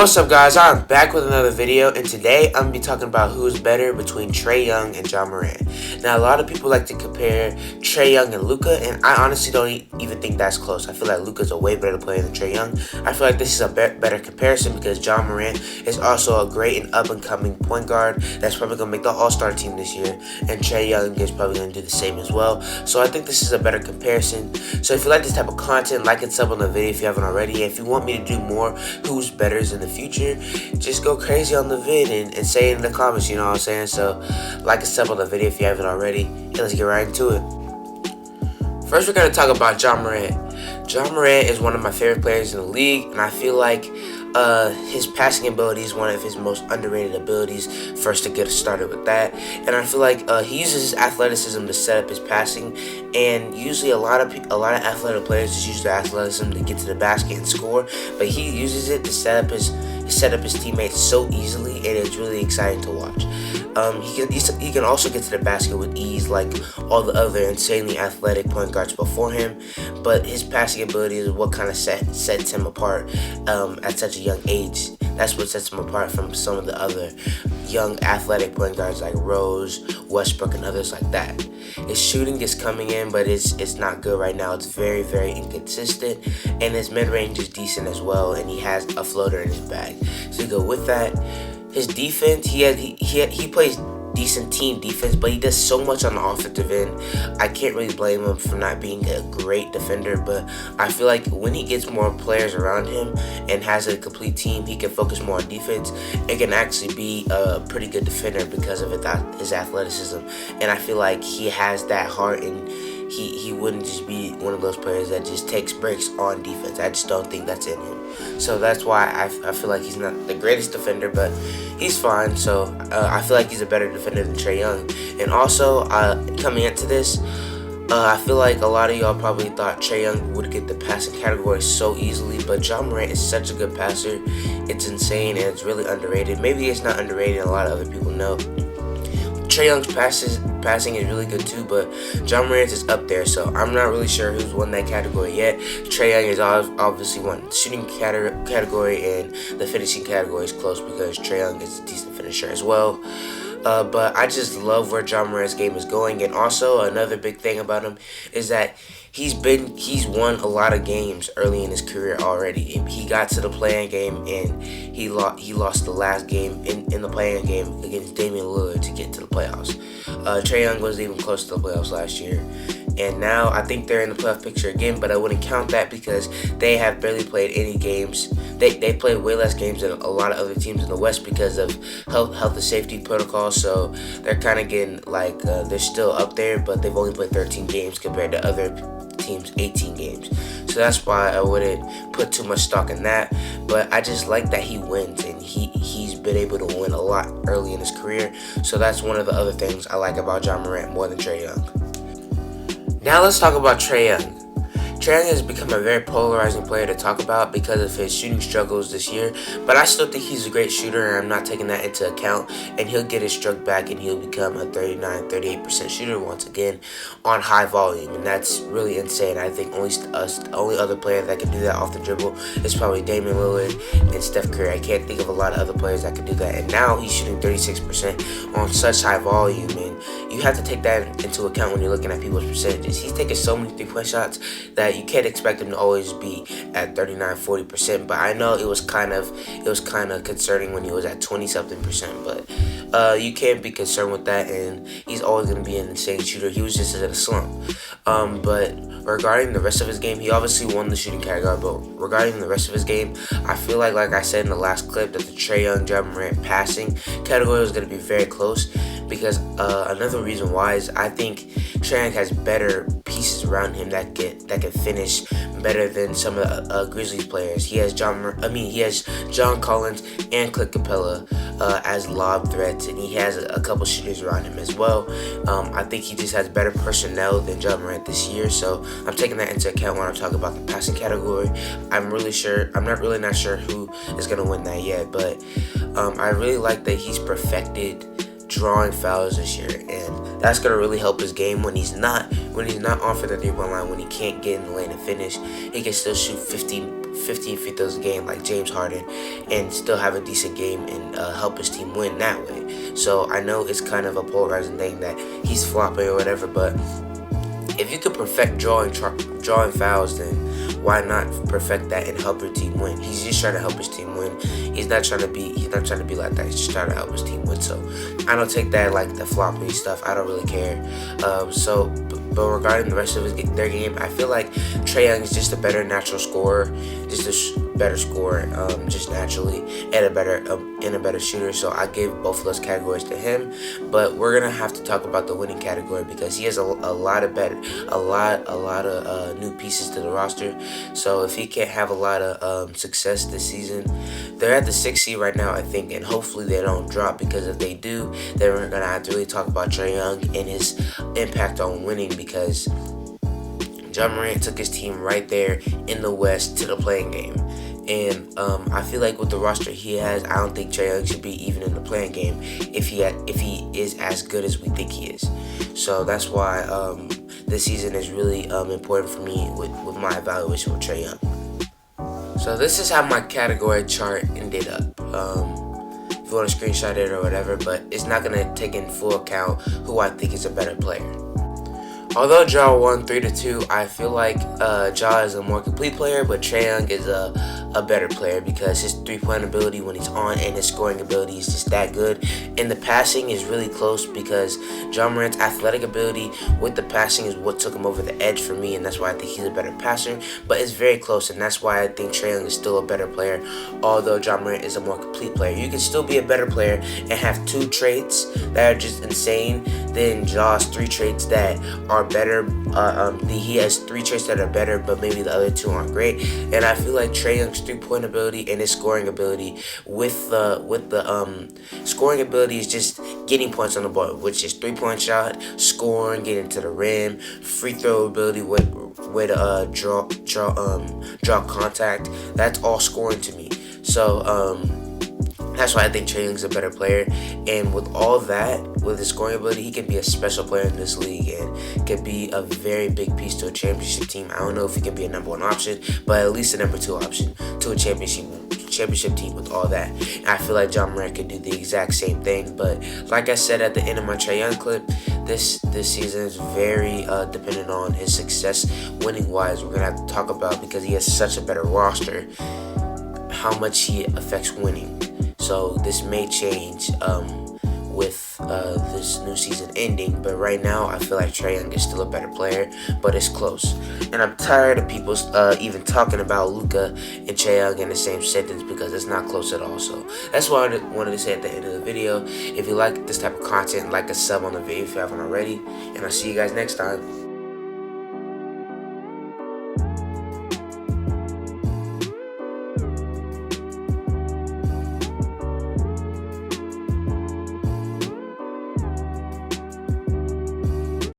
What's up, guys? I'm back with another video, and today I'm going to be talking about who's better between Trae Young and Ja Morant. Now, a lot of people like to compare Trae Young and Luka, and I honestly don't even think that's close. I feel like Luka's a way better player than Trae Young. I feel like this is a better comparison because Ja Morant is also a great and up-and-coming point guard that's probably going to make the All-Star team this year, and Trae Young is probably going to do the same as well. So I think this is a better comparison. So if you like this type of content, like and sub on the video if you haven't already. If you want me to do more who's better in the future, just go crazy on the vid and say it in the comments, you know what I'm saying? So like and sub on the video if you haven't already, and let's get right into it. First, we're going to talk about Ja Morant. Ja Morant is one of my favorite players in the league, and I feel like his passing ability is one of his most underrated abilities. First, to get started with that, and I feel like he uses his athleticism to set up his passing. And usually, a lot of athletic players just use their athleticism to get to the basket and score, but he uses it to set up his teammates so easily, and it's really exciting to watch. He can also get to the basket with ease like all the other insanely athletic point guards before him, but his passing ability is what kind of sets him apart at such a young age. That's what sets him apart from some of the other young athletic point guards like Rose, Westbrook, and others like that. His shooting is coming in, but it's not good right now. It's very, very inconsistent, and his mid-range is decent as well, and he has a floater in his bag. So you go with that. His defense, he plays decent team defense, but he does so much on the offensive end. I can't really blame him for not being a great defender, but I feel like when he gets more players around him and has a complete team, he can focus more on defense and can actually be a pretty good defender because of his athleticism. And I feel like he has that heart, and he wouldn't just be one of those players that just takes breaks on defense. I just don't think that's in him. So that's why I feel like he's not the greatest defender, but he's fine. So I feel like he's a better defender than Trae Young. And also, coming into this, I feel like a lot of y'all probably thought Trae Young would get the passing category so easily, but Ja Morant is such a good passer. It's insane, and it's really underrated. Maybe it's not underrated, and a lot of other people know. Trae Young's passing is really good too, but Ja Morant's is up there, so I'm not really sure who's won that category yet. Trae Young is obviously won the shooting category, and the finishing category is close because Trae Young is a decent finisher as well. But I just love where Ja Morant's game is going, and also another big thing about him is that he's won a lot of games early in his career already. He got to the play-in game, and he lost the last game in the play-in game against Damian Lillard to get to the playoffs. Trae Young wasn't even close to the playoffs last year, and now I think they're in the playoff picture again, but I wouldn't count that because they have barely played any games. They played way less games than a lot of other teams in the West because of health and safety protocols, so they're kind of getting like they're still up there, but they've only played 13 games compared to other teams 18 games. So that's why I wouldn't put too much stock in that, but I just like that he wins, and he's been able to win a lot early in his career. So that's one of the other things I like about Ja Morant more than Trae Young. Now let's talk about Trae Young. Trae Young has become a very polarizing player to talk about because of his shooting struggles this year, but I still think he's a great shooter, and I'm not taking that into account, and he'll get his stroke back, and he'll become a 38% shooter once again on high volume, and that's really insane. I think the only other player that can do that off the dribble is probably Damian Lillard and Steph Curry. I can't think of a lot of other players that can do that, and now he's shooting 36% on such high volume, and you have to take that into account when you're looking at people's percentages. He's taking so many three-point shots that you can't expect him to always be at 39-40%, but I know it was kind of concerning when he was at 20-something%, but you can't be concerned with that, and he's always going to be an insane shooter. He was just in a slump. But regarding the rest of his game, he obviously won the shooting category, but regarding the rest of his game, I feel like I said in the last clip, that the Trae Young, Ja Morant passing category was going to be very close, because another reason why is I think Trae Young has better pieces around him that can finish better than some of the Grizzlies players. He has John Collins and Clint Capella as lob threats, and he has a couple shooters around him as well. I think he just has better personnel than Ja Morant this year, so I'm taking that into account when I'm talking about the passing category. I'm not really sure who is going to win that yet, but I really like that he's perfected drawing fouls this year, and that's gonna really help his game when he's not on for the 3-point line, when he can't get in the lane and finish. He can still shoot 50 15 free throws a game like James Harden and still have a decent game and help his team win that way. So I know it's kind of a polarizing thing that he's flopping or whatever, but if you could perfect drawing fouls, then why not perfect that and help your team win? He's just trying to help his team win. He's not trying to be like that. He's just trying to help his team win. So I don't take that like the floppy stuff. I don't really care. But regarding the rest of their game, I feel like Trae Young is just a better natural scorer, just a better scorer, just naturally, and a better shooter. So I give both of those categories to him. But we're gonna have to talk about the winning category because he has a lot of new pieces to the roster. So if he can't have a lot of success this season, they're at the 6th seed right now, I think, and hopefully they don't drop, because if they do, then we're gonna have to really talk about Trae Young and his impact on winning, because Ja Morant took his team right there in the West to the playing game. And I feel like with the roster he has, I don't think Trae Young should be even in the playing game if he is as good as we think he is. So that's why this season is really important for me with my evaluation with Trae Young. So this is how my category chart ended up. If you want to screenshot it or whatever, but it's not going to take in full account who I think is a better player. Although Ja won 3-2, I feel like Ja is a more complete player, but Trae Young is a better player because his three-point ability when he's on and his scoring ability is just that good. And the passing is really close because Ja Morant's athletic ability with the passing is what took him over the edge for me, and that's why I think he's a better passer. But it's very close, and that's why I think Trae Young is still a better player, although Ja Morant is a more complete player. You can still be a better player and have 2 traits that are just insane than Ja's 3 traits that are better. He has 3 traits that are better, but maybe the other 2 aren't great. And I feel like Trae Young's three-point ability and his scoring ability with the scoring ability is just getting points on the board, which is 3-point shot, scoring, getting to the rim, free throw ability with draw contact. That's all scoring to me. So that's why I think Trae Young's a better player. And with all that, with his scoring ability, he can be a special player in this league and can be a very big piece to a championship team. I don't know if he can be a number 1 option, but at least a number 2 option to a championship team with all that. And I feel like Ja Morant could do the exact same thing. But like I said at the end of my Trae Young clip, this season is very dependent on his success winning wise. We're gonna have to talk about, because he has such a better roster, how much he affects winning. So this may change with this new season ending, but right now I feel like Trae Young is still a better player, but it's close. And I'm tired of people even talking about Luka and Trae Young in the same sentence, because it's not close at all. So that's what I wanted to say at the end of the video. If you like this type of content, like a sub on the video if you haven't already, and I'll see you guys next time.